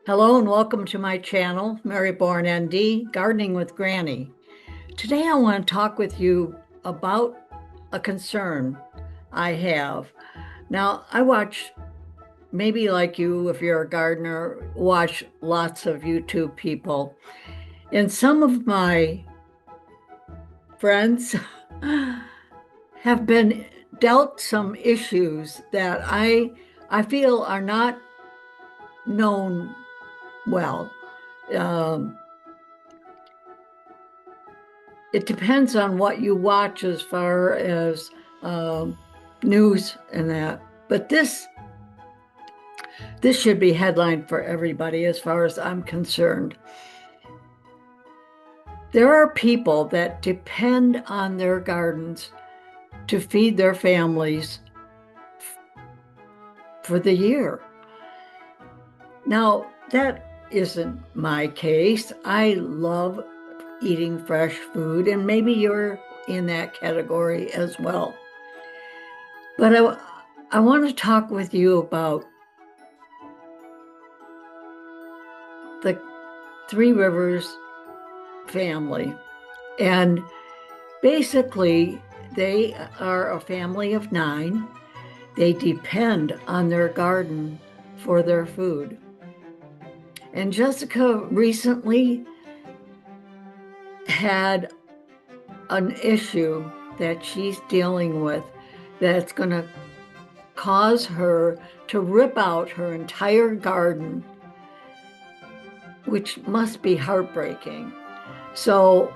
Hello and welcome to my channel, Mary Bourne ND, Gardening with Granny. Today I want to talk with you about a concern I have. Now, I watch, maybe like you, if you're a gardener, watch lots of YouTube people. And some of my friends have been dealt some issues that I feel are not known well. Um, it depends on what you watch as far as um, news and that. But this should be headline for everybody as far as I'm concerned. There are people that depend on their gardens to feed their families for the year. Now, that isn't my case. I love eating fresh food, and maybe you're in that category as well. But I want to talk with you about the Three Rivers family. And basically, they are a family of 9. They depend on their garden for their food. And Jessica recently had an issue that she's dealing with that's going to cause her to rip out her entire garden, which must be heartbreaking. So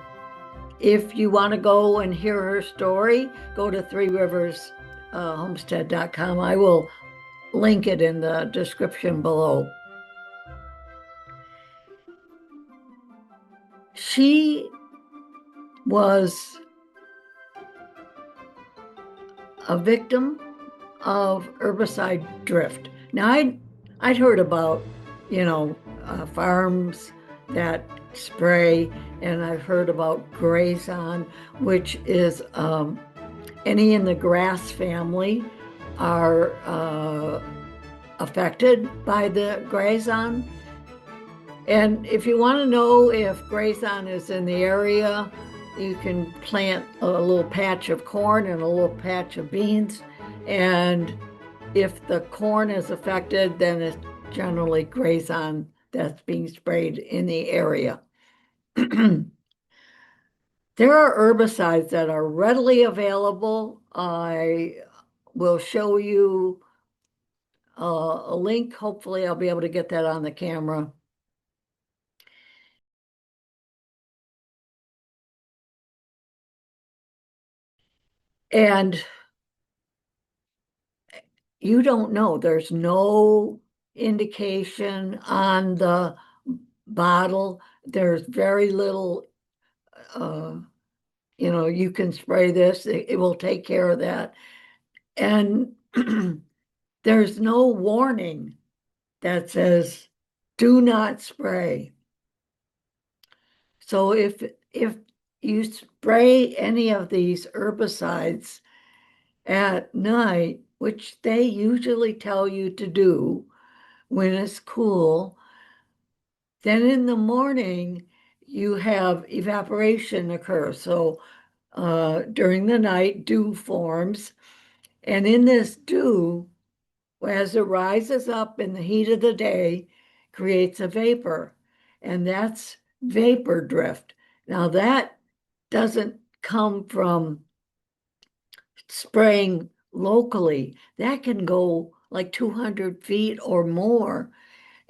if you want to go and hear her story, go to Three Rivers Homestead.com. I will link it in the description below. She was a victim of herbicide drift. Now, I'd heard about, farms that spray, and I've heard about Grazon, which is any in the grass family are affected by the Grazon. And if you want to know if Grazon is in the area, you can plant a little patch of corn and a little patch of beans. And if the corn is affected, then it's generally Grazon that's being sprayed in the area. There are herbicides that are readily available. I will show you a link. Hopefully, I'll be able to get that on the camera. And you don't know. There's no indication on the bottle. There's very little, you can spray this, it will take care of that. And there's no warning that says, do not spray. So if you spray any of these herbicides at night, which they usually tell you to do when it's cool, then in the morning you have evaporation occur. So during the night, dew forms. And in this dew, as it rises up in the heat of the day, creates a vapor. And that's vapor drift. Now, that doesn't come from spraying locally. That can go like 200 feet or more,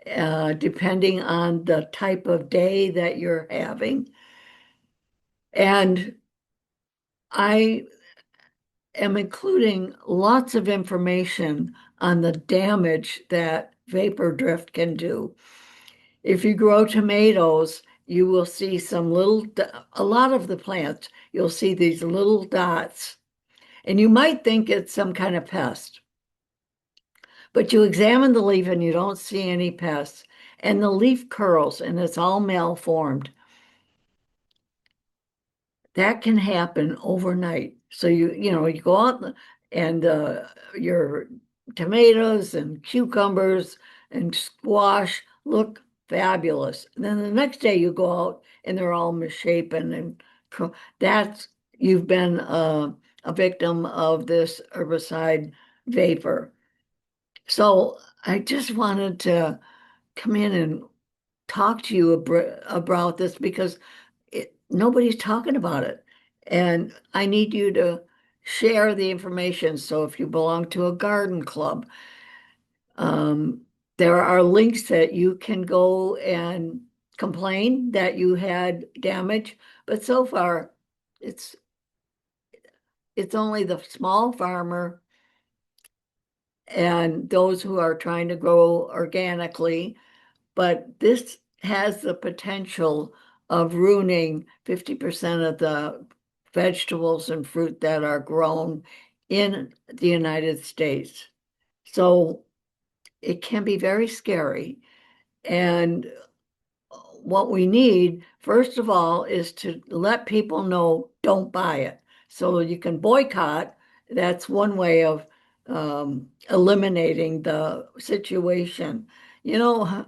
depending on the type of day that you're having. And I am including lots of information on the damage that vapor drift can do. If you grow tomatoes, you will see a lot of the plants, you'll see these little dots, and you might think it's some kind of pest. But you examine the leaf and you don't see any pests, and the leaf curls and it's all malformed. That can happen overnight. So you go out and your tomatoes and cucumbers and squash look fabulous. And then the next day you go out and they're all misshapen and that's you've been a victim of this herbicide vapor. So I just wanted to come in and talk to you about this because nobody's talking about it. And I need you to share the information. So if you belong to a garden club, um, there are links that you can go and complain that you had damage. But so far, it's it's only the small farmer and those who are trying to grow organically. But this has the potential of ruining 50% of the vegetables and fruit that are grown in the United States. So it can be very scary. And what we need, first of all, is to let people know don't buy it. So you can boycott. That's one way of eliminating the situation. You know,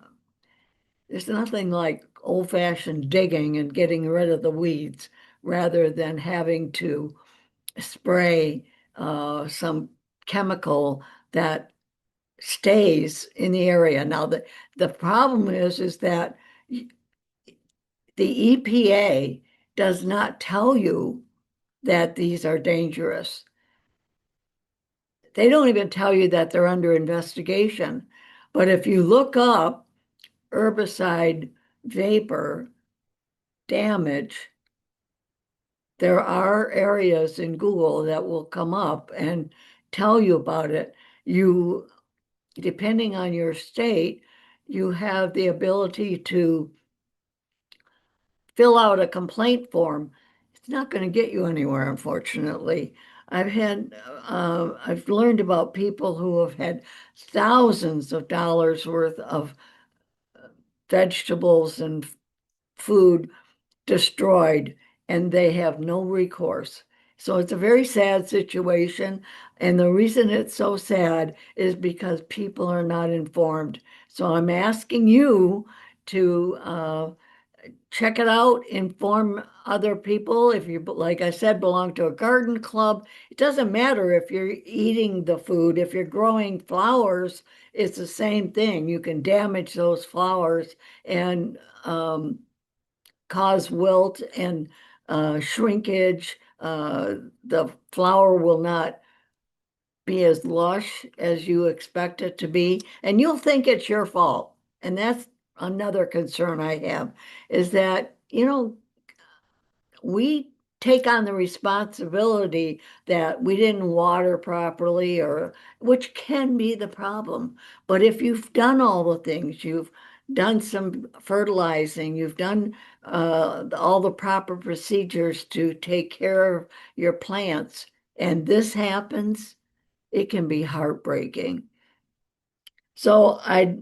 there's nothing like old-fashioned digging and getting rid of the weeds rather than having to spray some chemical that stays in the area. Now, the problem is that the EPA does not tell you that these are dangerous. They don't even tell you that they're under investigation. But if you look up herbicide vapor damage, there are areas in Google that will come up and tell you about it. You, depending on your state, you have the ability to fill out a complaint form. It's not going to get you anywhere, unfortunately. I've learned about people who have had thousands of dollars worth of vegetables and food destroyed, and they have no recourse. So it's a very sad situation. And the reason it's so sad is because people are not informed. So I'm asking you to check it out, inform other people. If you, like I said, belong to a garden club, it doesn't matter if you're eating the food. If you're growing flowers, it's the same thing. You can damage those flowers and cause wilt and shrinkage. The flower will not be as lush as you expect it to be, and you'll think it's your fault. And that's another concern I have is that, we take on the responsibility that we didn't water properly or which can be the problem. But if you've done all the things, you've done some fertilizing, you've done all the proper procedures to take care of your plants, and this happens, it can be heartbreaking. So I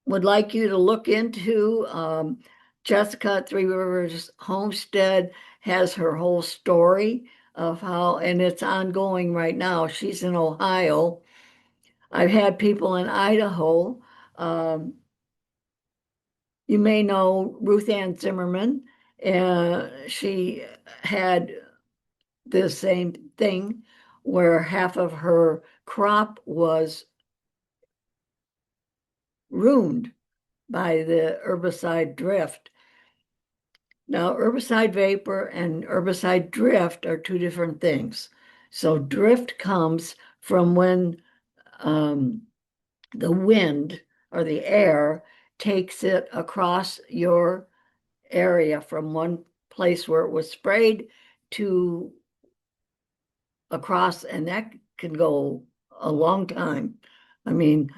would like you to look into Jessica at Three Rivers Homestead has her whole story of how, and it's ongoing right now. She's in Ohio. I've had people in Idaho. Um, you may know Ruth Ann Zimmerman. She had the same thing where half of her crop was ruined by the herbicide drift. Now, herbicide vapor and herbicide drift are two different things. So, drift comes from when the wind or the air takes it across your area from one place where it was sprayed to across, and that can go a long time. I mean,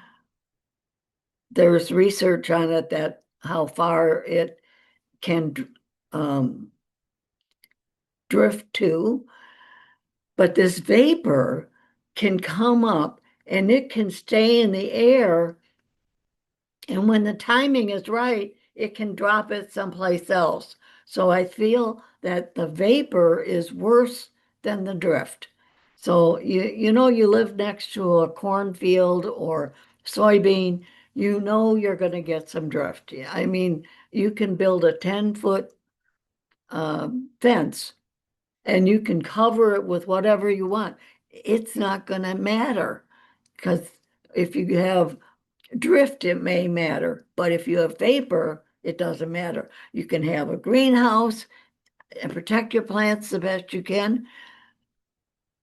there's research on it that how far it can um, drift to, but this vapor can come up and it can stay in the air. And when the timing is right, it can drop it someplace else. So I feel that the vapor is worse than the drift. So you live next to a cornfield or soybean, you know you're going to get some drift. I mean, you can build a 10-foot fence and you can cover it with whatever you want. It's not going to matter because if you have drift, it may matter, but if you have vapor, it doesn't matter. You can have a greenhouse and protect your plants the best you can.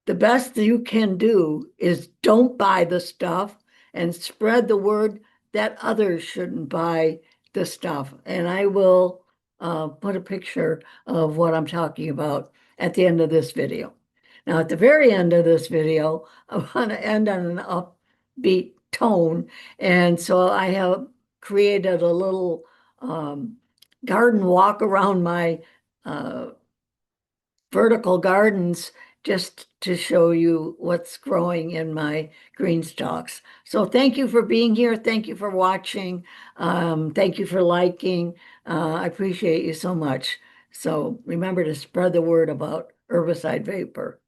The best you can do is don't buy the stuff and spread the word that others shouldn't buy the stuff. And I will put a picture of what I'm talking about at the end of this video. Now, at the very end of this video, I want to end on an upbeat tone. And so I have created a little garden walk around my vertical gardens just to show you what's growing in my green stalks. So thank you for being here. Thank you for watching. Thank you for liking. I appreciate you so much. So remember to spread the word about herbicide vapor.